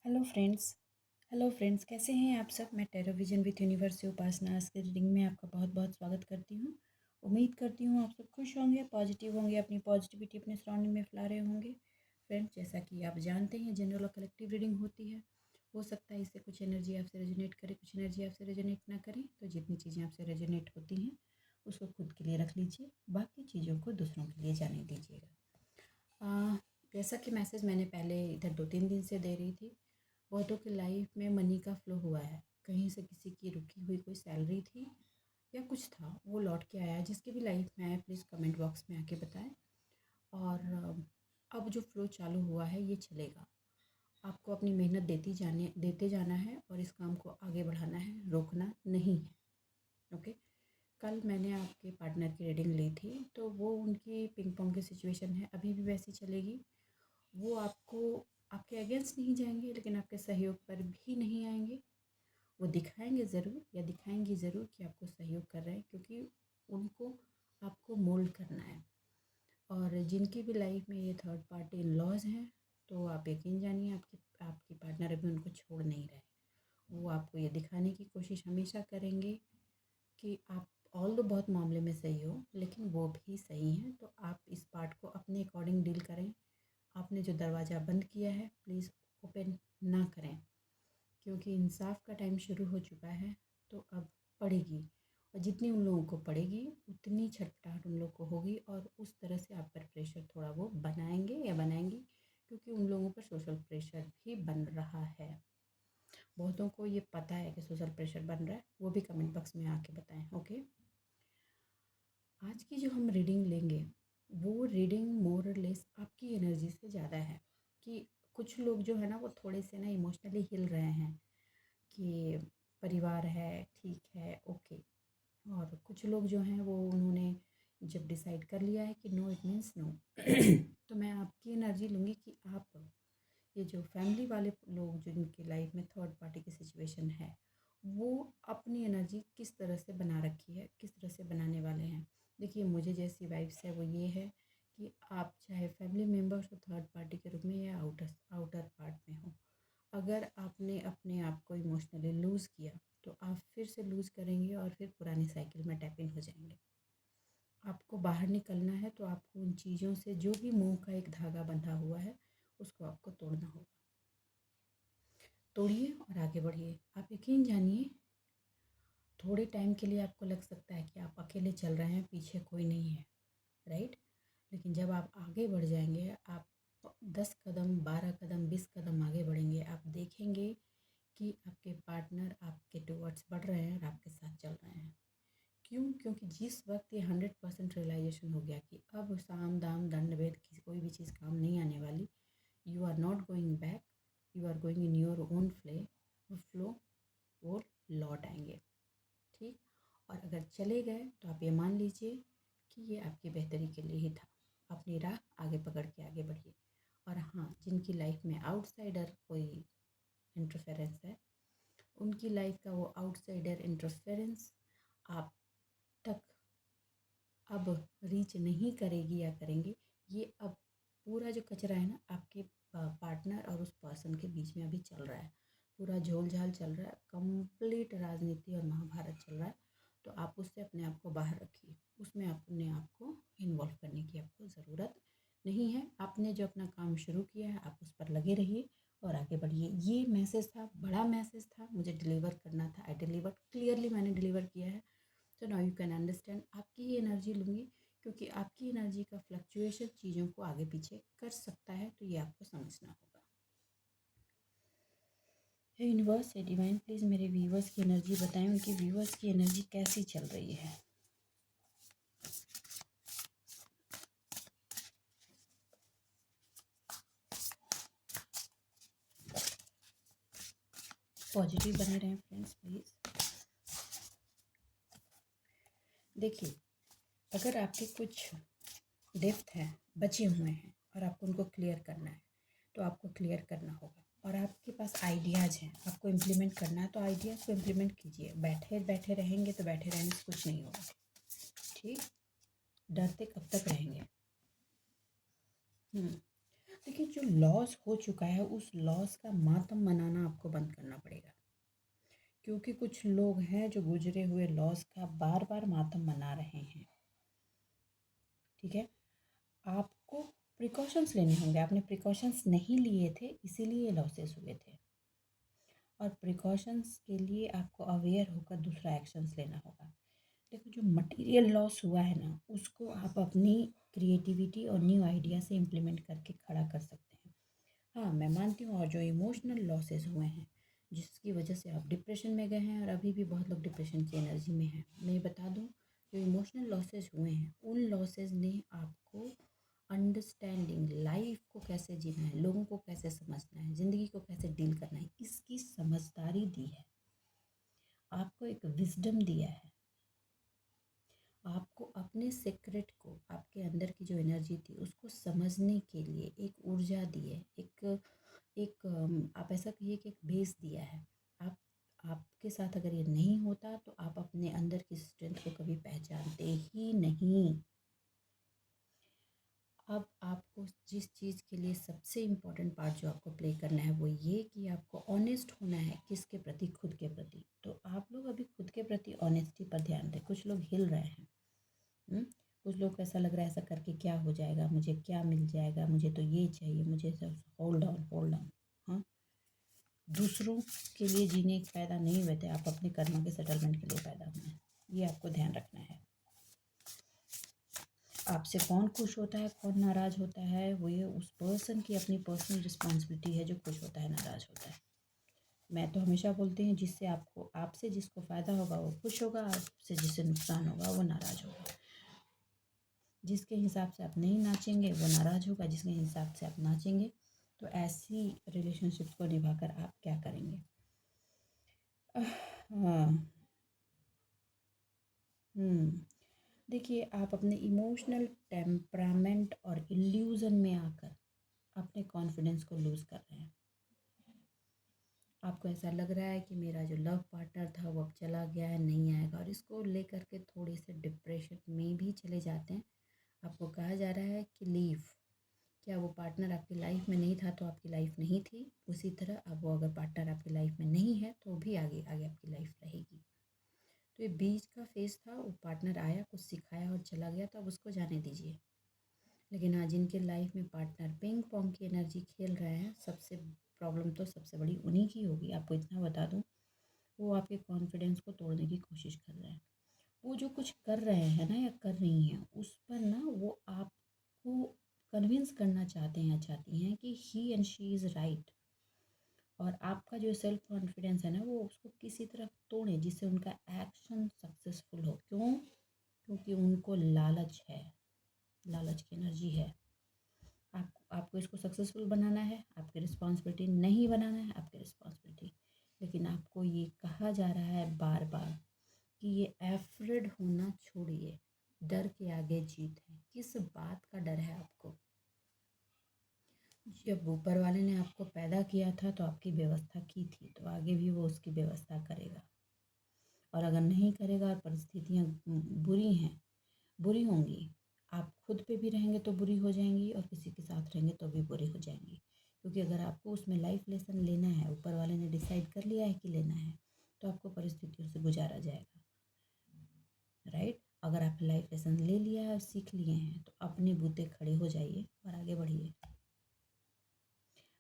Hello friends कैसे हैं आप सब। मैं टेरो विजन विथ यूनिवर्स से उपासना आज के रीडिंग में आपका बहुत बहुत स्वागत करती हूँ। उम्मीद करती हूँ आप सब खुश होंगे, पॉजिटिव होंगे, अपनी पॉजिटिविटी अपने सराउंडिंग में फैला रहे होंगे। फ्रेंड्स, जैसा कि आप जानते हैं जनरल और कलेक्टिव रीडिंग होती है। हो सकता है इससे कुछ एनर्जी आपसे रेजोनेट करे, कुछ एनर्जी आपसे रेजोनेट ना करे। तो जितनी चीज़ें आपसे रेजोनेट होती हैं उसको खुद के लिए रख लीजिए, बाकी चीज़ों को दूसरों के लिए जाने दीजिएगा। जैसा कि मैसेज मैंने पहले इधर 2-3 दिन से दे रही थी, बहुतों की लाइफ में मनी का फ्लो हुआ है। कहीं से किसी की रुकी हुई कोई सैलरी थी या कुछ था, वो लौट के आया है। जिसकी भी लाइफ में आया प्लीज़ कमेंट बॉक्स में आके बताएं। और अब जो फ्लो चालू हुआ है ये चलेगा। आपको अपनी मेहनत देते जाना है और इस काम को आगे बढ़ाना है, रोकना नहीं है। ओके। कल मैंने आपके पार्टनर की रीडिंग ली थी, तो वो उनकी पिंग पोंग की सिचुएशन है, अभी भी वैसी चलेगी। वो आपको आपके अगेंस्ट नहीं जाएंगे, लेकिन आपके सहयोग पर भी नहीं आएंगे। वो दिखाएंगे ज़रूर या दिखाएंगी ज़रूर कि आपको सहयोग कर रहे हैं, क्योंकि उनको आपको मोल्ड करना है। और जिनकी भी लाइफ में ये थर्ड पार्टी इन लॉज हैं, तो आप यकीन जानिए आपकी आपकी पार्टनर अभी उनको छोड़ नहीं रहे। वो आपको ये दिखाने की कोशिश हमेशा करेंगे कि आप ऑल दो बहुत मामले में सही हो, लेकिन वो भी सही हैं। तो आप इस पार्ट को अपने अकॉर्डिंग डील करें। आपने जो दरवाज़ा बंद किया है प्लीज़ ओपन ना करें, क्योंकि इंसाफ का टाइम शुरू हो चुका है। तो अब पड़ेगी, और जितनी उन लोगों को पड़ेगी उतनी छटपटाहट उन लोगों को होगी, और उस तरह से आप पर प्रेशर थोड़ा वो बनाएंगे या बनाएंगी, क्योंकि उन लोगों पर सोशल प्रेशर भी बन रहा है। बहुतों को ये पता है कि सोशल प्रेशर बन रहा है, वो भी कमेंट बॉक्स में आके बताएं। ओके। आज की जो हम रीडिंग लेंगे वो रीडिंग मोर और लेस आपकी एनर्जी से ज़्यादा है। कि कुछ लोग जो है ना वो थोड़े से ना इमोशनली हिल रहे हैं कि परिवार है, ठीक है, ओके। और कुछ लोग जो हैं वो उन्होंने जब डिसाइड कर लिया है कि नो इट मीन्स नो तो मैं आपकी एनर्जी लूँगी कि आप ये जो फैमिली वाले लोग जिनकी लाइफ में थर्ड पार्टी की सिचुएशन है, वो अपनी एनर्जी किस तरह से बना रखी है, किस तरह से बनाने वाले हैं। देखिए, मुझे जैसी वाइब्स है वो ये है कि आप चाहे फैमिली मेम्बर्स हो थर्ड पार्टी के रूप में या आउटर आउटर पार्ट में हो, अगर आपने अपने आप को इमोशनली लूज़ किया तो आप फिर से लूज़ करेंगे और फिर पुरानी साइकिल में टैप इन हो जाएंगे। आपको बाहर निकलना है तो आपको उन चीज़ों से जो भी मोह का एक धागा बंधा हुआ है उसको आपको तोड़ना होगा। तोड़िए और आगे बढ़िए। आप यकीन जानिए, थोड़े टाइम के लिए आपको लग सकता है कि आप अकेले चल रहे हैं, पीछे कोई नहीं है, राइट। लेकिन जब आप आगे बढ़ जाएंगे, आप 10 कदम, 12 कदम, 20 कदम आगे बढ़ेंगे, आप देखेंगे कि आपके पार्टनर आपके टुवर्ड्स बढ़ रहे हैं और आपके साथ चल रहे हैं। क्यों? क्योंकि जिस वक्त ये 100% रियलाइजेशन हो गया कि अब साम दाम दंड भेद की कोई भी चीज़ काम नहीं आने वाली, you are not going back, you are going in your own flow, वो लौट आएंगे। ठीक। और अगर चले गए तो आप ये मान लीजिए कि ये आपकी बेहतरी के लिए ही था। अपनी राह आगे पकड़ के आगे बढ़िए। और हाँ, जिनकी लाइफ में आउटसाइडर कोई इंटरफेरेंस है, उनकी लाइफ का वो आउटसाइडर इंटरफेरेंस आप तक अब रीच नहीं करेगी या करेंगे। ये अब पूरा जो कचरा है ना आपके पार्टनर और उस पर्सन के बीच में अभी चल रहा है, पूरा झोल झाल चल रहा है, कंप्लीट राजनीति और महाभारत चल रहा है। तो आप उससे अपने आप को बाहर रखिए, उसमें अपने आप को इन्वॉल्व करने की आपको ज़रूरत नहीं है। आपने जो अपना काम शुरू किया है आप उस पर लगे रहिए और आगे बढ़िए। ये मैसेज था, बड़ा मैसेज था, मुझे डिलीवर करना था, आई डिलीवर क्लियरली, मैंने डिलीवर किया है। तो नाउ यू कैन अंडरस्टैंड। आपकी ही एनर्जी लूँगी, क्योंकि आपकी एनर्जी का फ्लक्चुएशन चीज़ों को आगे पीछे कर सकता है, तो ये आपको समझना होगा। यूनिवर्स से डिवाइन प्लीज़ मेरे व्यूवर्स की एनर्जी बताएं, उनकी व्यूवर्स की एनर्जी कैसी चल रही है। पॉजिटिव बने रहें फ्रेंड्स प्लीज़। देखिए, अगर आपके कुछ डेप्थ है, बचे हुए हैं और आपको उनको क्लियर करना है, तो आपको क्लियर करना होगा। और आपके पास आइडियाज़ हैं, आपको इम्प्लीमेंट करना है, तो आइडियाज़ को इम्प्लीमेंट कीजिए। बैठे बैठे रहेंगे तो बैठे रहने से कुछ नहीं होगा। ठीक। डरते कब तक रहेंगे। देखिए, देखिए, जो लॉस हो चुका है उस लॉस का मातम मनाना आपको बंद करना पड़ेगा, क्योंकि कुछ लोग हैं जो गुजरे हुए लॉस का बार बार मातम मना रहे हैं। ठीक है, आपको प्रिकॉशंस लेने होंगे। आपने प्रिकॉशंस नहीं लिए थे, इसीलिए लॉसेस हुए थे। और प्रिकॉशंस के लिए आपको अवेयर होकर दूसरा एक्शंस लेना होगा। देखो, जो मटेरियल लॉस हुआ है ना, उसको आप अपनी क्रिएटिविटी और न्यू आइडिया से इम्प्लीमेंट करके खड़ा कर सकते हैं। हाँ, मैं मानती हूँ। और जो इमोशनल लॉसेस हुए हैं, जिसकी वजह से आप डिप्रेशन में गए हैं, और अभी भी बहुत लोग डिप्रेशन की एनर्जी में हैं, मैं ये बता दूँ, जो इमोशनल लॉसेस हुए हैं उन लॉसेस ने आपको अंडरस्टैंडिंग, लाइफ को कैसे जीना है, लोगों को कैसे समझना है, ज़िंदगी को कैसे डील करना है, इसकी समझदारी दी है। आपको एक विजडम दिया है। आपको अपने सीक्रेट को, आपके अंदर की जो एनर्जी थी उसको समझने के लिए एक ऊर्जा दी है, एक एक आप ऐसा कहिए कि एक बेस दिया है। आप आपके साथ अगर ये नहीं होता तो आप अपने अंदर की स्ट्रेंथ को कभी पहचानते ही नहीं। अब आपको जिस चीज़ के लिए सबसे इम्पोर्टेंट पार्ट जो आपको प्ले करना है वो ये कि आपको ऑनेस्ट होना है। किसके प्रति? खुद के प्रति। तो आप लोग अभी खुद के प्रति ऑनेस्टी पर ध्यान दें। कुछ लोग हिल रहे हैं। कुछ लोग को ऐसा लग रहा है ऐसा करके क्या हो जाएगा, मुझे क्या मिल जाएगा, मुझे तो ये चाहिए, मुझे सब। Hold on, hold on. हाँ, दूसरों के लिए जीने पैदा नहीं हुए थे, आप अपने कर्मों के सेटलमेंट के लिए पैदा हुए हैं। ये आपको ध्यान रखना है। आपसे कौन खुश होता है, कौन नाराज़ होता है, वो ये उस पर्सन की अपनी पर्सनल रिस्पॉन्सिबिलिटी है, जो खुश होता है, नाराज़ होता है। मैं तो हमेशा बोलती हूँ, जिससे आपको, आपसे जिसको फ़ायदा होगा वो खुश होगा, आपसे जिससे नुकसान होगा वो नाराज़ होगा। जिसके हिसाब से आप नहीं नाचेंगे वो नाराज़ होगा, जिसके हिसाब से आप नाचेंगे। तो ऐसी रिलेशनशिप्स को निभाकर आप क्या करेंगे? हाँ। देखिए, आप अपने इमोशनल टेम्परामेंट और इल्यूज़न में आकर अपने कॉन्फिडेंस को लूज़ कर रहे हैं। आपको ऐसा लग रहा है कि मेरा जो लव पार्टनर था वो अब चला गया है, नहीं आएगा, और इसको लेकर के थोड़े से डिप्रेशन में भी चले जाते हैं। आपको कहा जा रहा है कि लीव। क्या वो पार्टनर आपकी लाइफ में नहीं था तो आपकी लाइफ नहीं थी? उसी तरह अब वो अगर पार्टनर आपकी लाइफ में नहीं है तो भी आगे आगे आपकी लाइफ रहेगी। तो ये बीच का फेज़ था, वो पार्टनर आया, कुछ सिखाया और चला गया, तो अब उसको जाने दीजिए। लेकिन आज जिनके लाइफ में पार्टनर पिंग पोंग की एनर्जी खेल रहे हैं, सबसे प्रॉब्लम तो सबसे बड़ी उन्हीं की होगी। आपको इतना बता दूं, वो आपके कॉन्फिडेंस को तोड़ने की कोशिश कर रहे हैं। वो जो कुछ कर रहे हैं ना, या कर रही हैं, उस पर ना वो आपको कन्विंस करना चाहते हैं या चाहती हैं कि ही एंड शी इज़ राइट। और आपका जो सेल्फ कॉन्फिडेंस है ना, वो उसको किसी तरह तोड़े जिससे उनका एक्शन सक्सेसफुल हो। क्यों? क्योंकि उनको लालच है, लालच की एनर्जी है। आपको इसको सक्सेसफुल बनाना है, आपकी रिस्पॉन्सिबिलिटी नहीं बनाना है, आपकी रिस्पॉन्सिबिलिटी। लेकिन आपको ये कहा जा रहा है बार बार कि ये एफ्रेड होना छोड़िए। डर के आगे जीत है। किस बात का डर है आपको? जब ऊपर वाले ने आपको पैदा किया था तो आपकी व्यवस्था की थी, तो आगे भी वो उसकी व्यवस्था करेगा। और अगर नहीं करेगा और परिस्थितियाँ बुरी हैं, बुरी होंगी, आप खुद पे भी रहेंगे तो बुरी हो जाएंगी, और किसी के साथ रहेंगे तो भी बुरी हो जाएंगी। क्योंकि अगर आपको उसमें लाइफ लेसन लेना है, ऊपर वाले ने डिसाइड कर लिया है कि लेना है, तो आपको परिस्थितियों से गुजारा जाएगा। राइट? अगर आपने लाइफ लेसन ले लिया है और सीख लिए हैं, तो अपने बूते खड़े हो जाइए और आगे बढ़िए।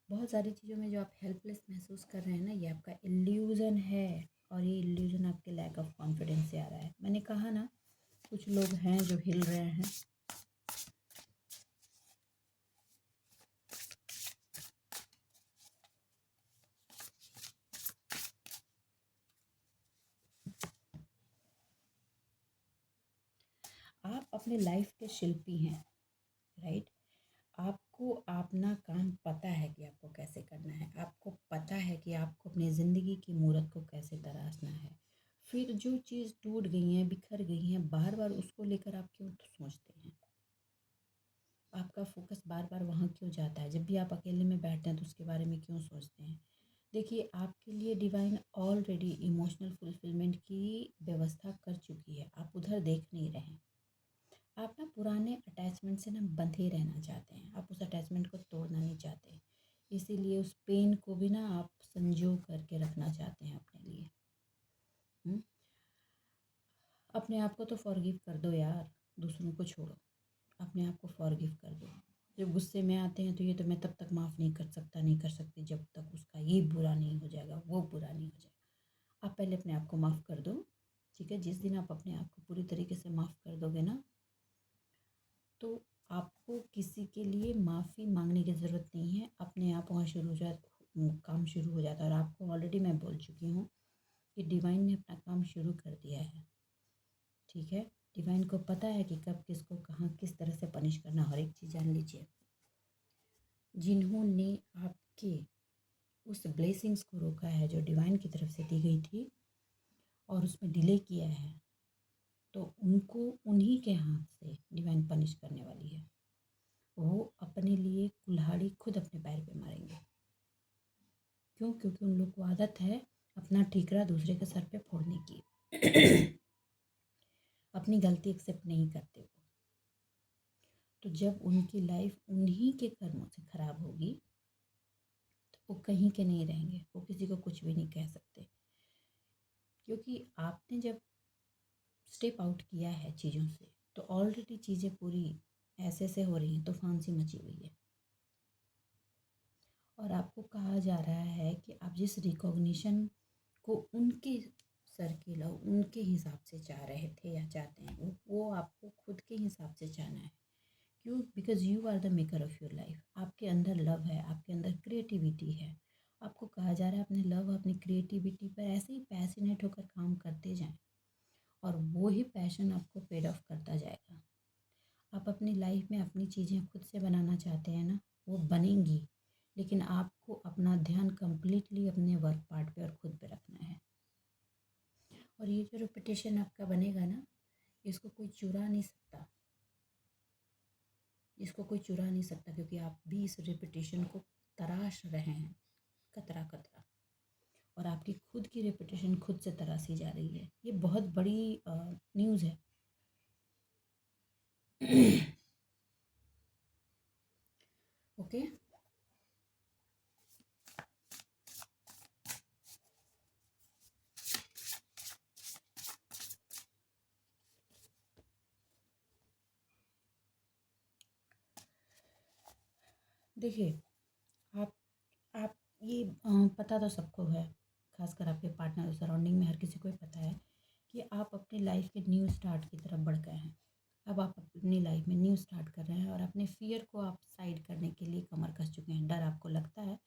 बहुत सारी चीज़ों में जो आप हेल्पलेस महसूस कर रहे हैं ना, ये आपका इल्यूज़न है। और ये इल्यूज़न आपके लैक ऑफ कॉन्फिडेंस से आ रहा है। मैंने कहा ना, कुछ लोग हैं जो हिल रहे हैं। आप अपने लाइफ के शिल्पी हैं। राइट? आपको अपना काम पता है कि आपको कैसे करना है। आपको पता है कि आपको अपनी ज़िंदगी की मूरत को कैसे तराशना है। फिर जो चीज़ टूट गई हैं, बिखर गई हैं, बार बार उसको लेकर आप क्यों सोचते हैं? आपका फोकस बार बार वहाँ क्यों जाता है? जब भी आप अकेले में बैठते हैं तो उसके बारे में क्यों सोचते हैं? देखिए, आपके लिए डिवाइन ऑलरेडी इमोशनल फुलफिलमेंट की व्यवस्था कर चुकी है। आप उधर देख नहीं रहे हैं। आप ना पुराने अटैचमेंट से ना बंधे रहना चाहते हैं, आप उस अटैचमेंट को तोड़ना नहीं चाहते, इसीलिए उस पेन को भी ना आप संजो करके रखना चाहते हैं अपने लिए। अपने आप को तो फॉरगिव कर दो यार, दूसरों को छोड़ो, अपने आप को फॉरगिव कर दो। जब गुस्से में आते हैं तो ये तो मैं तब तक माफ़ नहीं कर सकता, नहीं कर सकती, जब तक उसका ये बुरा नहीं हो जाएगा, वो बुरा नहीं हो जाएगा। आप पहले अपने आप को माफ़ कर दो, ठीक है। जिस दिन आप अपने आप को पूरी तरीके से माफ़ कर दोगे ना, तो आपको किसी के लिए माफ़ी मांगने की ज़रूरत नहीं है, अपने आप वहाँ शुरू हो काम शुरू हो जाता है। और आपको ऑलरेडी मैं बोल चुकी हूँ कि डिवाइन ने अपना काम शुरू कर दिया है, ठीक है। डिवाइन को पता है कि कब किसको कहाँ किस तरह से पनिश करना, हर एक चीज़ जान लीजिए। जिन्होंने आपके उस ब्लेसिंग्स को रोका है जो डिवाइन की तरफ से दी गई थी और उसमें डिले किया है, तो उनको उन्हीं के हाथ से डिवाइन पनिश करने वाली है। वो अपने लिए कुल्हाड़ी खुद अपने पैर पे मारेंगे। क्यों? क्योंकि उन लोग को आदत है अपना ठीकरा दूसरे के सर पे फोड़ने की। अपनी गलती एक्सेप्ट नहीं करते वो। तो जब उनकी लाइफ उन्हीं के कर्मों से खराब होगी तो वो कहीं के नहीं रहेंगे, वो किसी को कुछ भी नहीं कह सकते। क्योंकि आपने जब स्टेप आउट किया है चीज़ों से, तो ऑलरेडी चीज़ें पूरी ऐसे से हो रही हैं, तूफान सी मची हुई है। और आपको कहा जा रहा है कि आप जिस रिकॉग्निशन को उनके सर्किल और उनके हिसाब से चाह रहे थे या चाहते हैं, वो आपको खुद के हिसाब से चाहना है। क्यों? Because you are the maker of your life. आपके अंदर लव है, आपके अंदर क्रिएटिविटी है। आपको कहा जा रहा है अपने लव, अपनी क्रिएटिविटी पर ऐसे ही पैशनेट होकर काम करते जाएं और वो ही पैशन आपको पेड ऑफ करता जाएगा। आप अपनी लाइफ में अपनी चीज़ें खुद से बनाना चाहते हैं ना, वो बनेंगी, लेकिन आपको अपना ध्यान कम्प्लीटली अपने वर्क पार्ट पे और खुद पे रखना है। और ये जो रेपुटेशन आपका बनेगा ना, इसको कोई चुरा नहीं सकता, इसको कोई चुरा नहीं सकता, क्योंकि आप भी इस रेपुटेशन को तराश रहे हैं कतरा कतरा। और आपकी खुद की रेपुटेशन खुद से तराशी जा रही है। ये बहुत बड़ी न्यूज़ है। ओके। देखिए, आप ये पता तो सबको है, खासकर आपके पार्टनर सराउंडिंग में हर किसी को ही पता है कि आप अपनी लाइफ के न्यू स्टार्ट की तरफ बढ़ गए हैं। अब आप अपनी लाइफ में न्यू स्टार्ट कर रहे हैं और अपने फियर को आप साइड करने के लिए कमर कस चुके हैं। डर आपको लगता है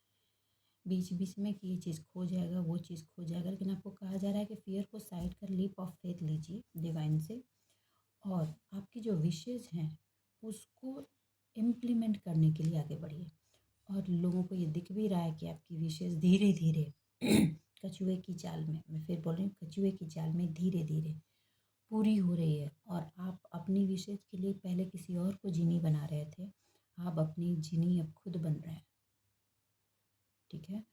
बीच बीच में कि ये चीज़ खो जाएगा, वो चीज़ खो जाएगा, लेकिन आपको कहा जा रहा है कि फियर को साइड कर लीप ऑफ फेथ लीजिए डिवाइन से, और आपकी जो विशेज़ हैं उसको इम्प्लीमेंट करने के लिए आगे बढ़िए। और लोगों को ये दिख भी रहा है कि आपकी विशेष धीरे धीरे कछुए की चाल में, मैं फिर बोल रही हूँ, कछुए की चाल में धीरे धीरे पूरी हो रही है। और आप अपनी विशेष के लिए पहले किसी और को जीनी बना रहे थे, आप अपनी जीनी अब खुद बन रहे हैं, ठीक है।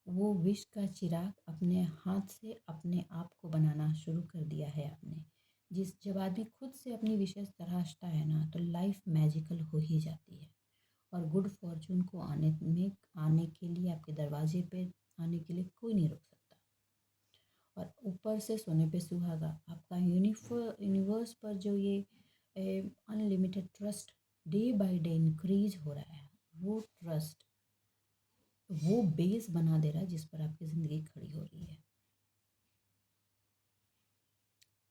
वो विश का चिराग अपने हाथ से अपने आप को बनाना शुरू कर दिया है आपने। जब आदमी खुद से अपनी विशेष तराशता है ना, तो लाइफ मैजिकल हो ही जाती है। और गुड फॉर्चून को आने के लिए आपके दरवाजे पे आने के लिए कोई नहीं रोक सकता। और ऊपर से सोने पे सुहागा, आपका यूनिवर्स पर जो ये unlimited trust day by day increase हो रहा है, वो ट्रस्ट वो बेस बना दे रहा है जिस पर आपकी ज़िंदगी खड़ी हो रही है।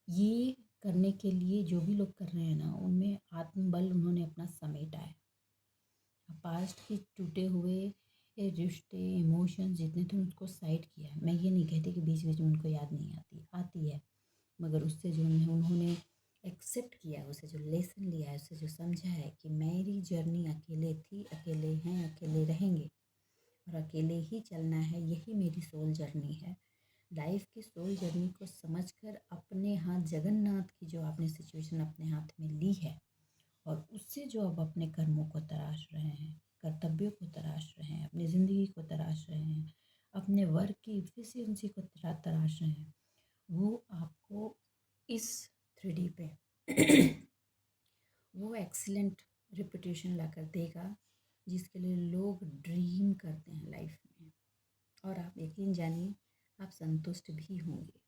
ये करने के लिए जो भी लोग कर रहे हैं ना, उनमें आत्मबल उन्होंने अपना समेटा है। पास्ट के टूटे हुए ये रिश्ते, इमोशंस जितने थे उसको साइड किया है। मैं ये नहीं कहती कि बीच बीच में उनको याद नहीं आती है, मगर उससे जो उन्होंने एक्सेप्ट किया, उसे जो लेसन लिया है, उसे जो समझा है कि मेरी जर्नी अकेले थी, अकेले हैं, अकेले रहेंगे और अकेले ही चलना है, यही मेरी सोल जर्नी है। लाइफ की सोल जर्नी को समझकर अपने हाथ जगन्नाथ की जो आपने सिचुएशन अपने हाथ में ली है, और उससे जो अब अपने कर्मों को तराश रहे हैं, कर्तव्यों को तराश रहे हैं, अपनी ज़िंदगी को तराश रहे हैं, अपने वर्क की इफ़िशियंसी को तराश रहे हैं, वो आपको इस 3D पे वो एक्सीलेंट रिपुटेशन ला कर देगा जिसके लिए लोग ड्रीम करते हैं लाइफ में, और आप यकीन जानिए आप संतुष्ट भी होंगे।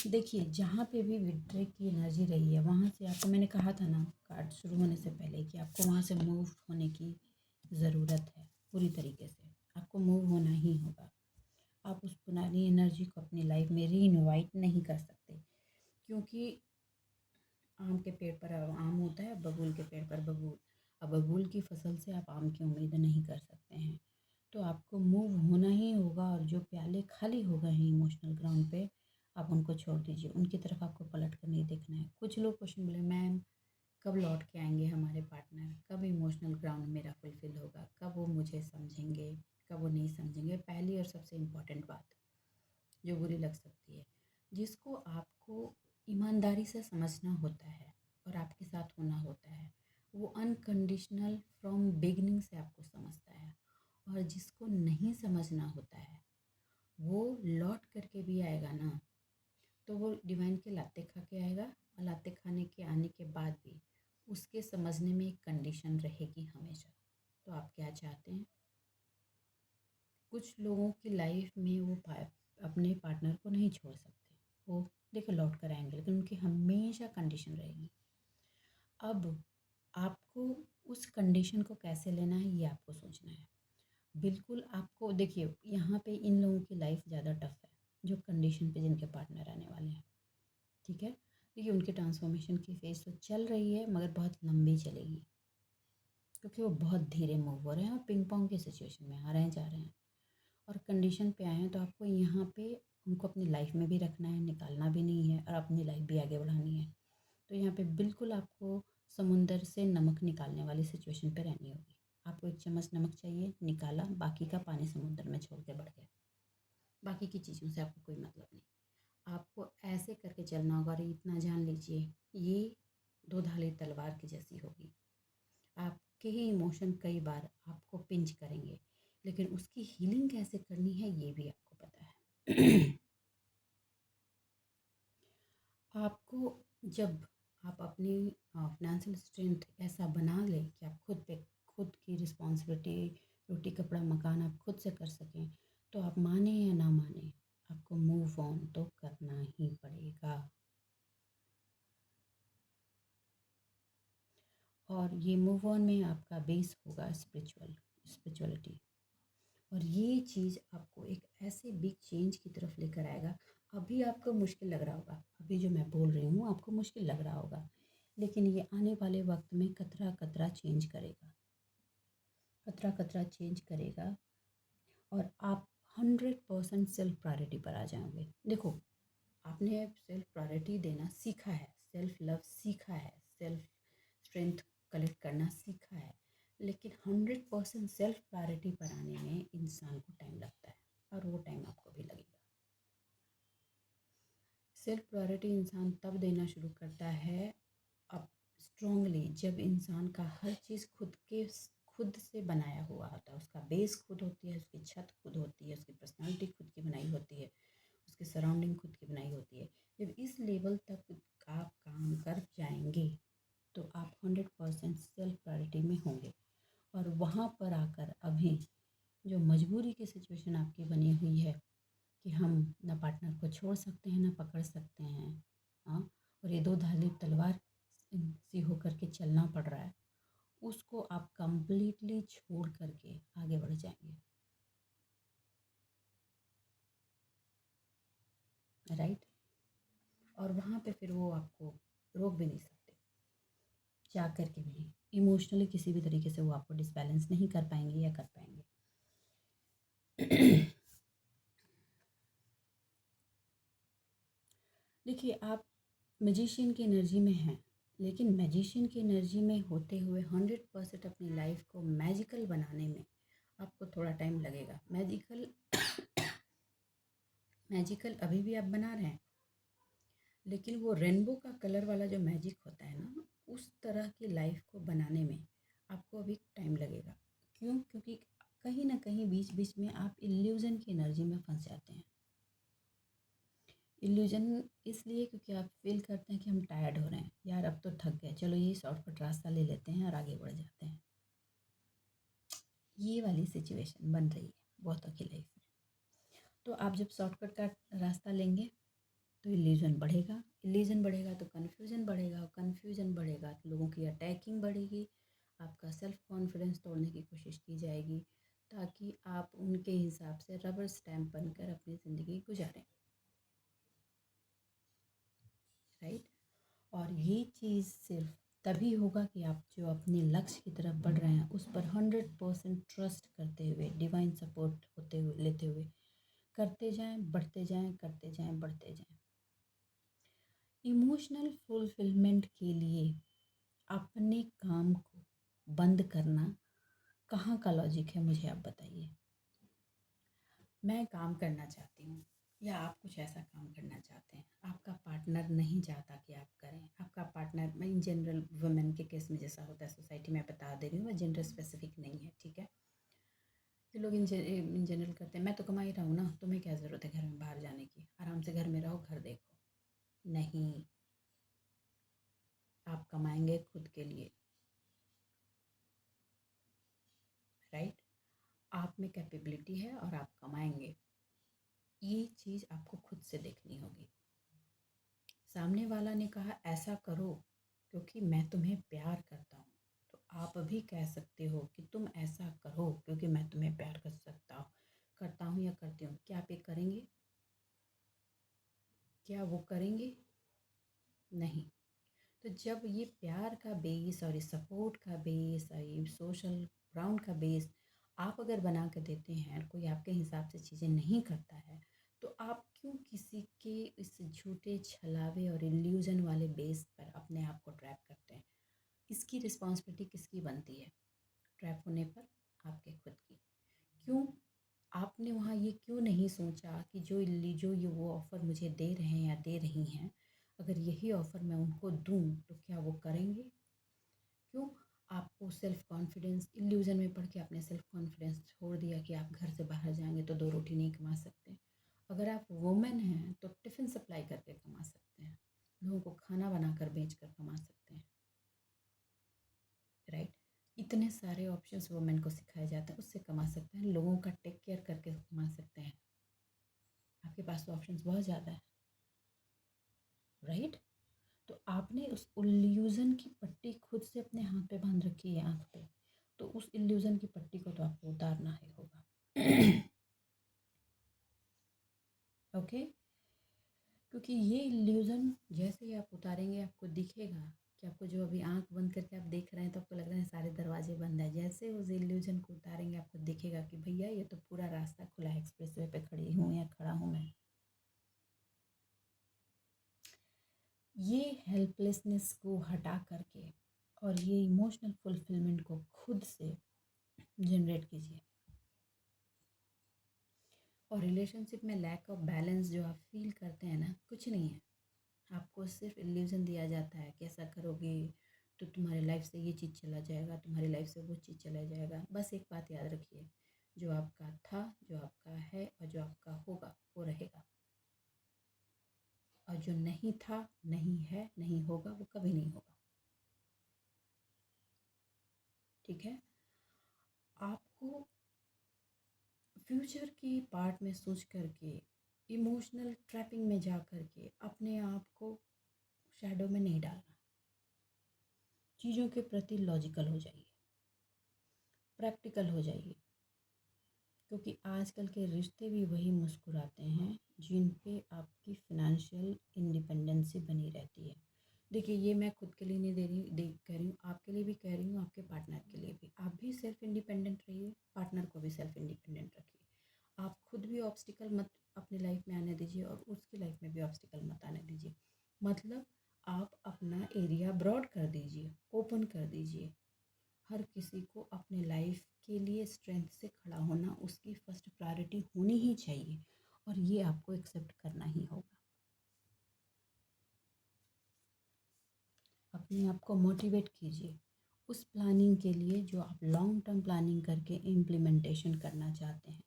देखिए, जहाँ पे भी विड्रे की एनर्जी रही है वहाँ से आपको, मैंने कहा था ना कार्ड शुरू होने से पहले, कि आपको वहाँ से मूव होने की ज़रूरत है। पूरी तरीके से आपको मूव होना ही होगा। आप उस पुरानी एनर्जी को अपनी लाइफ में री इनवाइट नहीं कर सकते, क्योंकि आम के पेड़ पर आम होता है, बबूल के पेड़ पर बबूल। अब बबूल की फसल से आप आम की उम्मीद नहीं कर सकते हैं। तो आपको मूव होना ही होगा, और जो प्याले खाली हो गए हैं इमोशनल ग्राउंड पे, आप उनको छोड़ दीजिए। उनकी तरफ आपको पलट कर नहीं देखना है। कुछ लोग क्वेश्चन बोले, मैम कब लौट के आएंगे हमारे पार्टनर, कब इमोशनल ग्राउंड मेरा फुलफिल होगा, कब वो मुझे समझेंगे, कब वो नहीं समझेंगे। पहली और सबसे इम्पॉर्टेंट बात जो बुरी लग सकती है, जिसको आपको ईमानदारी से समझना होता है और आपके साथ होना होता है, वो अनकंडीशनल फ्रॉम बिगिनिंग से आपको समझता है। और जिसको नहीं समझना होता है वो लौट करके भी आएगा ना, तो वो डिवाइन के लाते खा के आएगा, और लाते खाने के आने के बाद भी उसके समझने में एक कंडीशन रहेगी हमेशा। तो आप क्या चाहते हैं? कुछ लोगों की लाइफ में वो अपने पार्टनर को नहीं छोड़ सकते, वो देखो लौट कर आएंगे, लेकिन उनकी हमेशा कंडीशन रहेगी। अब आपको उस कंडीशन को कैसे लेना है ये आपको सोचना है। बिल्कुल आपको, देखिए यहाँ पे इन लोगों की लाइफ ज़्यादा टफ है जो कंडीशन पे जिनके पार्टनर आने वाले हैं, ठीक है। देखिए उनके ट्रांसफॉर्मेशन की फेज़ तो चल रही है, मगर बहुत लंबी चलेगी, क्योंकि वो बहुत धीरे मूव हो रहे हैं और पिंग पोंग की सिचुएशन में आ रहे हैं, जा रहे हैं और कंडीशन पे आए हैं। तो आपको यहाँ पे उनको अपनी लाइफ में भी रखना है, निकालना भी नहीं है, और अपनी लाइफ भी आगे बढ़ानी है। तो यहाँ पे बिल्कुल आपको समुंदर से नमक निकालने वाली सिचुएशन पे रहनी होगी। आपको एक चम्मच नमक चाहिए, निकाला, बाकी का पानी समुद्र में छोड़ के बढ़ गया। बाकी की चीज़ों से आपको कोई मतलब नहीं। आपको ऐसे करके चलना होगा, और इतना जान लीजिए ये दो धारी तलवार की जैसी होगी। आपके ही इमोशन कई बार आपको पिंच करेंगे, लेकिन उसकी हीलिंग कैसे करनी है ये भी आपको पता है। आपको जब आप अपनी फाइनेंशियल स्ट्रेंथ ऐसा बना लें कि आप खुद पे खुद की रिस्पॉन्सिबिलिटी, रोटी कपड़ा मकान आप खुद से कर सकें, तो आप माने या ना माने आपको मूव ऑन तो करना ही पड़ेगा। और ये मूव ऑन में आपका बेस होगा स्पिरिचुअलिटी। और ये चीज़ आपको एक ऐसे बिग चेंज की तरफ लेकर आएगा। अभी आपको मुश्किल लग रहा होगा, अभी जो मैं बोल रही हूँ आपको मुश्किल लग रहा होगा, लेकिन ये आने वाले वक्त में कतरा कतरा चेंज करेगा, कतरा कतरा चेंज करेगा। और आप 100% सेल्फ प्रायोरिटी पर आ जाओगे। देखो, आपने सेल्फ प्रायोरिटी देना सीखा है, सेल्फ लव सीखा है, सेल्फ स्ट्रेंथ कलेक्ट करना सीखा है, लेकिन 100% सेल्फ प्रायोरिटी पर आने में इंसान को टाइम लगता है, और वो टाइम आपको भी लगेगा। सेल्फ प्रायोरिटी इंसान तब देना शुरू करता है अब स्ट्रांगली, जब इंसान का हर चीज़ खुद से बनाया हुआ होता है। उसका बेस खुद होती है, उसकी छत खुद होती है, उसकी पर्सनालिटी खुद की बनाई होती है, उसकी सराउंडिंग खुद की बनाई होती है। जब इस लेवल तक आप काम कर जाएंगे तो आप 100% सेल्फ प्रायोरिटी में होंगे। और वहाँ पर आकर अभी जो मजबूरी की सिचुएशन आपकी बनी हुई है कि हम ना पार्टनर को छोड़ सकते हैं ना पकड़ सकते हैं, हाँ, और ये दो धारी तलवार सी होकर के चलना पड़ रहा है, उसको आप कंप्लीटली छोड़ करके आगे बढ़ जाएंगे। राइट। और वहाँ पे फिर वो आपको रोक भी नहीं सकते, चाह करके भी नहीं। इमोशनली किसी भी तरीके से वो आपको डिसबैलेंस नहीं कर पाएंगे या कर पाएंगे। देखिए, आप मैजिशियन की एनर्जी में हैं, लेकिन मैजिशियन की एनर्जी में होते हुए 100% अपनी लाइफ को मैजिकल बनाने में आपको थोड़ा टाइम लगेगा। मैजिकल मैजिकल अभी भी आप बना रहे हैं, लेकिन वो रेनबो का कलर वाला जो मैजिक होता है ना, उस तरह की लाइफ को बनाने में आपको अभी टाइम लगेगा। क्यों? क्योंकि कहीं ना कहीं बीच बीच में आप इल्यूज़न की एनर्जी में फंस जाते हैं। इल्यूज़न इसलिए क्योंकि आप फील करते हैं कि हम टायर्ड हो रहे हैं, यार अब तो थक गए, चलो ये शॉर्टकट रास्ता ले लेते हैं और आगे बढ़ जाते हैं। ये वाली सिचुएशन बन रही है बहुतों की लाइफ में। तो आप जब शॉर्टकट का रास्ता लेंगे तो इल्यूज़न बढ़ेगा, इल्यूज़न बढ़ेगा तो कन्फ्यूज़न बढ़ेगा, और कन्फ्यूज़न बढ़ेगा तो लोगों की अटैकिंग बढ़ेगी, आपका सेल्फ कॉन्फिडेंस तोड़ने की कोशिश की जाएगी, ताकि आप उनके हिसाब से रबर स्टैम्प बनकर अपनी ज़िंदगी गुजारें। राइट? और ये चीज़ सिर्फ तभी होगा कि आप जो अपने लक्ष्य की तरफ बढ़ रहे हैं उस पर 100% ट्रस्ट करते हुए, डिवाइन सपोर्ट होते हुए, लेते हुए करते जाएं, बढ़ते जाएं, करते जाएं, बढ़ते जाएं। इमोशनल फुलफिलमेंट के लिए अपने काम को बंद करना कहाँ का लॉजिक है, मुझे आप बताइए। मैं काम करना चाहती हूँ या आप कुछ ऐसा काम करना चाहते हैं, आपका पार्टनर नहीं चाहता कि आप करें, आपका पार्टनर, मैं इन जनरल वुमेन के केस में जैसा होता है सोसाइटी में बता दे रही हूँ, मैं जेंडर स्पेसिफिक नहीं है, ठीक है। ये लोग इन जनरल करते हैं, मैं तो कमा ही रहा हूँ ना, तुम्हें क्या ज़रूरत है घर में बाहर जाने की, आराम से घर में रहो, घर देखो। नहीं, आप कमाएंगे खुद के लिए। राइट? आप में कैपेबिलिटी है और आप कमाएंगे, ये चीज़ आपको खुद से देखनी होगी। सामने वाला ने कहा ऐसा करो क्योंकि मैं तुम्हें प्यार करता हूँ, तो आप भी कह सकते हो कि तुम ऐसा करो क्योंकि मैं तुम्हें प्यार करता हूँ या करती हूँ। क्या आप ये करेंगे? क्या वो करेंगे? नहीं। तो जब ये प्यार का बेस और ये सपोर्ट का बेस और ये सोशल ग्राउंड का बेस आप अगर बना कर देते हैं, कोई आपके हिसाब से चीज़ें नहीं करता है, तो आप क्यों किसी के इस झूठे छलावे और इल्यूज़न वाले बेस पर अपने आप को ट्रैप करते हैं? इसकी रिस्पॉन्सिबिलिटी किसकी बनती है ट्रैप होने पर? आपके खुद की। क्यों? आपने वहाँ ये क्यों नहीं सोचा कि जो ये वो ऑफ़र मुझे दे रहे हैं या दे रही हैं, अगर यही ऑफ़र मैं उनको दूँ तो क्या वो करेंगे? क्यों? आपको सेल्फ कॉन्फिडेंस, इल्यूज़न में पड़ के आपने सेल्फ कॉन्फिडेंस छोड़ दिया कि आप घर से बाहर जाएंगे तो दो रोटी नहीं कमा सकते। अगर आप वुमेन हैं तो टिफ़िन सप्लाई करके कमा सकते हैं, लोगों को खाना बनाकर बेच कर कमा सकते हैं। राइट? इतने सारे ऑप्शंस वुमेन को सिखाए जाते हैं, उससे कमा सकते हैं, लोगों का टेक केयर करके कमा सकते हैं। आपके पास तो ऑप्शंस बहुत ज़्यादा है। राइट? तो आपने उस इल्यूज़न की पट्टी खुद से अपने हाथ पे बांध रखी है, आँख पे, तो उस इल्यूज़न की पट्टी को तो आपको उतारना ही होगा। ओके? क्योंकि ये इल्यूज़न जैसे ही आप उतारेंगे आपको दिखेगा कि आपको जो अभी आँख बंद करके आप देख रहे हैं तो आपको लग रहा है सारे दरवाजे बंद हैं। जैसे उस इल्यूज़न को उतारेंगे आपको दिखेगा कि भैया ये तो पूरा रास्ता खुला है, एक्सप्रेसवे पे खड़ी हूँ या खड़ा हूँ मैं। ये हेल्पलेसनेस को हटा करके और ये इमोशनल फुलफिलमेंट को खुद से जनरेट कीजिए। और रिलेशनशिप में लैक ऑफ बैलेंस जो आप फील करते हैं ना, कुछ नहीं है, आपको सिर्फ इल्यूज़न दिया जाता है कि ऐसा करोगे तो तुम्हारी लाइफ से ये चीज़ चला जाएगा, तुम्हारी लाइफ से वो चीज़ चला जाएगा। बस एक बात याद रखिए, जो आपका था, जो आपका है और जो आपका होगा वो रहेगा, और जो नहीं था, नहीं है, नहीं होगा, वो कभी नहीं होगा। ठीक है? आपको फ्यूचर के पार्ट में सोच करके इमोशनल ट्रैपिंग में जा करके अपने आप को शैडो में नहीं डालना। चीज़ों के प्रति लॉजिकल हो जाइए, प्रैक्टिकल हो जाइए, क्योंकि आजकल के रिश्ते भी वही मुस्कुराते हैं जिन पे आपकी फिनेंशियल इंडिपेंडेंसी बनी रहती है। देखिए, ये मैं खुद के लिए नहीं दे रही देख कह रही हूँ, आपके लिए भी कह रही हूँ, आपके पार्टनर के लिए भी। आप भी सेल्फ इंडिपेंडेंट रहिए, पार्टनर को भी सेल्फ इंडिपेंडेंट रखिए। आप खुद भी ऑब्स्टिकल मत अपनी लाइफ में आने दीजिए और उसकी लाइफ में भी ऑब्स्टिकल मत आने दीजिए। मतलब आप अपना एरिया ब्रॉड कर दीजिए, ओपन कर दीजिए। हर किसी को अपने लाइफ के लिए स्ट्रेंथ से खड़ा होना उसकी फर्स्ट प्रायोरिटी होनी ही चाहिए, और ये आपको एक्सेप्ट करना ही होगा। अब अपने आप को मोटिवेट कीजिए उस प्लानिंग के लिए जो आप लॉन्ग टर्म प्लानिंग करके इम्प्लीमेंटेशन करना चाहते हैं,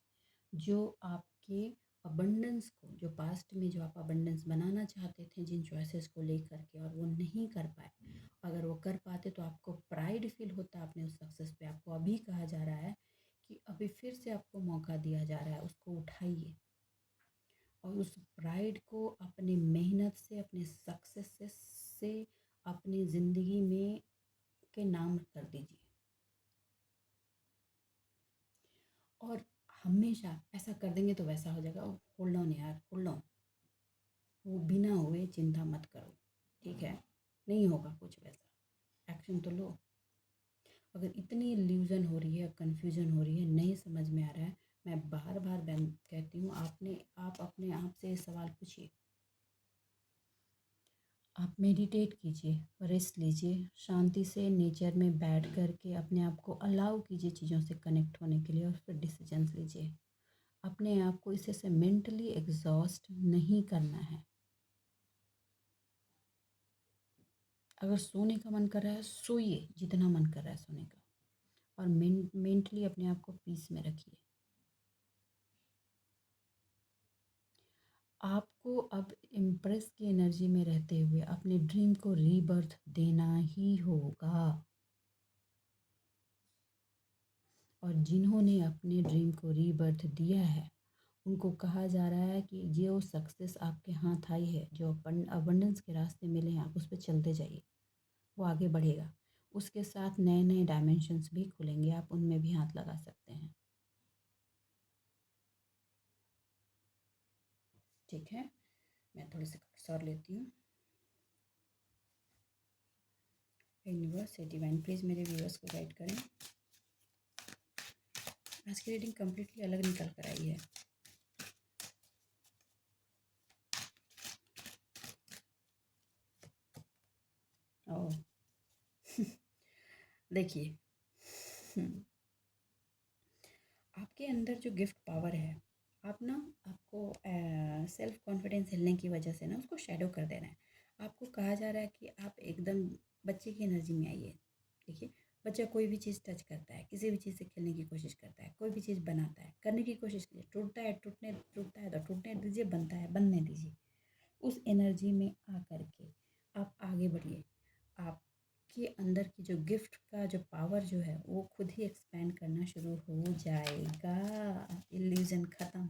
जो आपके अबंडेंस को, जो पास्ट में जो आप अबंडेंस बनाना चाहते थे जिन चॉइसेस को लेकर के, और वो नहीं कर पाए। अगर वो कर पाते तो आपको प्राइड फील होता अपने उस सक्सेस पे। आपको अभी कहा जा रहा है कि अभी फिर से आपको मौका दिया जा रहा है, उसको उठाइए और उस प्राइड को अपनी मेहनत से, अपने सक्सेस से अपनी ज़िंदगी में के नाम कर दीजिए। और हमेशा ऐसा कर देंगे तो वैसा हो जाएगा। होल्ड ऑन यार, होल्ड ऑन। वो बिना हुए चिंता मत करो, ठीक है? नहीं होगा कुछ वैसा, एक्शन तो लो। अगर इतनी इल्यूजन हो रही है, कन्फ्यूजन हो रही है, नहीं समझ में आ रहा है, मैं बार बार कहती हूँ, आप अपने आप से सवाल पूछिए। आप मेडिटेट कीजिए, रेस्ट लीजिए, शांति से नेचर में बैठ करके अपने आप को अलाउ कीजिए चीज़ों से कनेक्ट होने के लिए, और फिर डिसीजंस लीजिए। अपने आप को इससे से मेंटली एग्जॉस्ट नहीं करना है। अगर सोने का मन कर रहा है, सोइए जितना मन कर रहा है सोने का, और मेंटली अपने आप को पीस में रखिए। आपको अब इम्प्रेस की एनर्जी में रहते हुए अपने ड्रीम को रीबर्थ देना ही होगा। और जिन्होंने अपने ड्रीम को रीबर्थ दिया है, उनको कहा जा रहा है कि जो सक्सेस आपके हाथ आई है, जो अबंडेंस के रास्ते मिले हैं, आप उस पर चलते जाइए, वो आगे बढ़ेगा। उसके साथ नए नए डायमेंशंस भी खुलेंगे, आप उनमें भी हाथ लगा सकते हैं, ठीक है? मैं थोड़ी सी कार्ड्स और लेती हूँ। यूनिवर्स से डिवाइन प्लीज़ मेरे व्यूअर्स को गाइड करें। आज की रीडिंग कम्प्लीटली अलग निकल कर आई है। ओह देखिए, आपके अंदर जो गिफ्ट पावर है, आप ना, आपको सेल्फ कॉन्फिडेंस हिलने की वजह से ना उसको शेडो कर देना है। आपको कहा जा रहा है कि आप एकदम बच्चे की एनर्जी में आइए। देखिए, बच्चा कोई भी चीज़ टच करता है, किसी भी चीज़ से खेलने की कोशिश करता है, कोई भी चीज़ बनाता है, करने की कोशिश कीजिए, टूटता है तो टूटने दीजिए, बनता है बनने दीजिए। उस एनर्जी में आ करके आप आगे बढ़िए। आपके अंदर की जो गिफ्ट का जो पावर जो है, वो खुद ही एक्सपैंड करना शुरू हो जाएगा। इल्यूजन ख़त्म।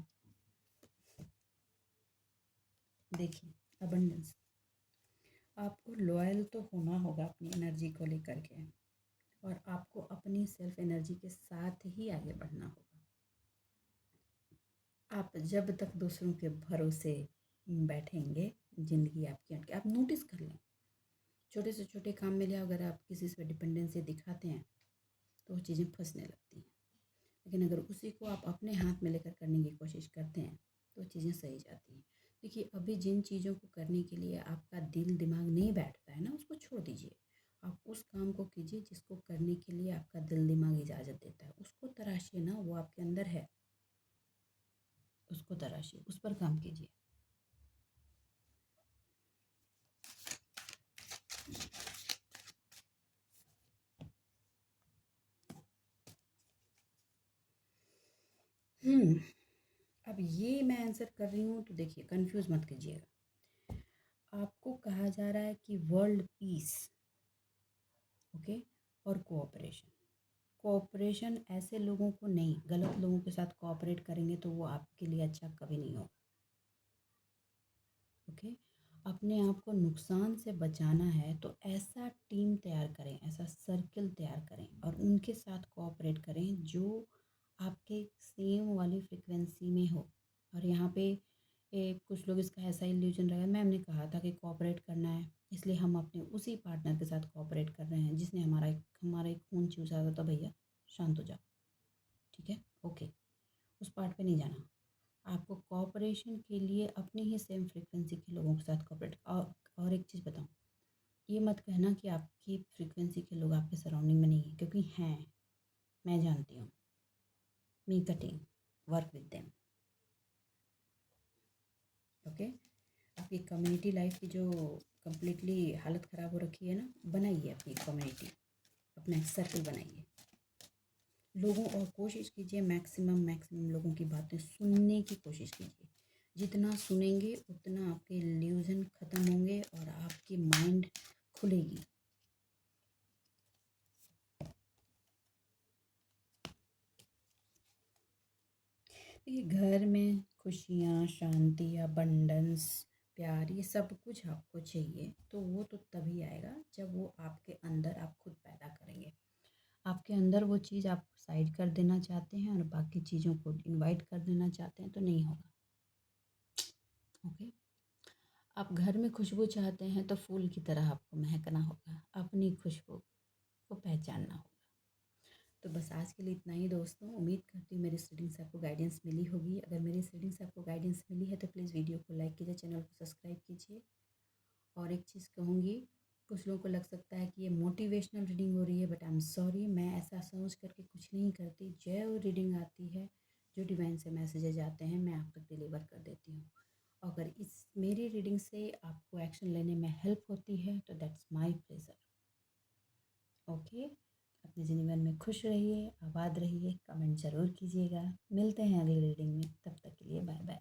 देखिए, अबंडेंस। आपको लॉयल तो होना होगा अपनी एनर्जी को लेकर के, और आपको अपनी सेल्फ एनर्जी के साथ ही आगे बढ़ना होगा। आप जब तक दूसरों के भरोसे बैठेंगे, ज़िंदगी आपकी अटके। आप नोटिस कर लें, छोटे से छोटे काम में ले, अगर आप किसी से डिपेंडेंसी दिखाते हैं तो वो चीज़ें फंसने लगती हैं। लेकिन अगर उसी को आप अपने हाथ में लेकर करने की कोशिश करते हैं तो चीज़ें सही जाती हैं। देखिए, अभी जिन चीज़ों को करने के लिए आपका दिल दिमाग नहीं बैठता है ना, उसको छोड़ दीजिए। आप उस काम को कीजिए जिसको करने के लिए आपका दिल दिमाग इजाज़त देता है। उसको तराशिए ना, वो आपके अंदर है, उसको तराशिए, उस पर काम कीजिए। अब ये मैं आंसर कर रही हूँ तो देखिए, कंफ्यूज मत कीजिएगा। आपको कहा जा रहा है कि वर्ल्ड पीस, ओके, और कोऑपरेशन। कोऑपरेशन ऐसे लोगों को नहीं, गलत लोगों के साथ कोऑपरेट करेंगे तो वो आपके लिए अच्छा कभी नहीं होगा, ओके? अपने आप को नुकसान से बचाना है तो ऐसा टीम तैयार करें, ऐसा सर्कल तैयार करें और उनके साथ कोऑपरेट करें जो आपके सेम वाली फ्रिक्वेंसी में हो। और यहाँ पे कुछ लोग इसका ऐसा इल्यूजन रहेगा, मैम ने कहा था कि कोऑपरेट करना है, इसलिए हम अपने उसी पार्टनर के साथ कोऑपरेट कर रहे हैं जिसने हमारा एक खून चूसा था। तो भैया शांत हो जाओ, ठीक है? ओके, उस पार्ट पे नहीं जाना। आपको कोऑपरेशन के लिए अपनी ही सेम फ्रीक्वेंसी के लोगों के साथ कोऑपरेट। और एक चीज़ बताऊँ, ये मत कहना कि आपकी फ्रीक्वेंसी के लोग आपके सराउंडिंग में नहीं हैं, क्योंकि हैं, मैं जानती हूँ। Me cutting work with them, okay? आपकी कम्युनिटी लाइफ की जो कम्प्लीटली हालत ख़राब हो रखी है ना, बनाइए अपनी कम्युनिटी, अपना एक सर्कल बनाइए लोगों, और कोशिश कीजिए मैक्सिमम लोगों की बातें सुनने की कोशिश कीजिए। जितना सुनेंगे उतना आपके इल्यूजन ख़त्म होंगे और आपकी माइंड खुलेगी। ये घर में खुशियाँ, शांति, अबंडेंस, प्यार, ये सब कुछ आपको चाहिए तो वो तो तभी आएगा जब वो आपके अंदर आप खुद पैदा करेंगे। आपके अंदर वो चीज़ आप साइड कर देना चाहते हैं और बाकी चीज़ों को इनवाइट कर देना चाहते हैं तो नहीं होगा। ओके, आप घर में खुशबू चाहते हैं तो फूल की तरह आपको महकना होगा, अपनी खुशबू को पहचानना होगा। तो बस आज के लिए इतना ही दोस्तों। उम्मीद करती हूँ मेरी इस रीडिंग से आपको गाइडेंस मिली होगी। अगर मेरी इस रीडिंग से आपको गाइडेंस मिली है तो प्लीज़ वीडियो को लाइक कीजिए, चैनल को सब्सक्राइब कीजिए। और एक चीज़ कहूँगी, कुछ लोगों को लग सकता है कि ये मोटिवेशनल रीडिंग हो रही है, बट आई एम सॉरी, मैं ऐसा समझ करके कुछ नहीं करती। जो रीडिंग आती है, जो डिवाइन से मैसेजेज आते हैं, मैं आप तक डिलीवर कर देती हूँ। अगर इस मेरी रीडिंग से आपको एक्शन लेने में हेल्प होती है तो दैट्स माय प्लेजर। ओके, अपने जीवन में खुश रहिए, आबाद रहिए, कमेंट ज़रूर कीजिएगा। मिलते हैं अगली रीडिंग में, तब तक के लिए बाय बाय।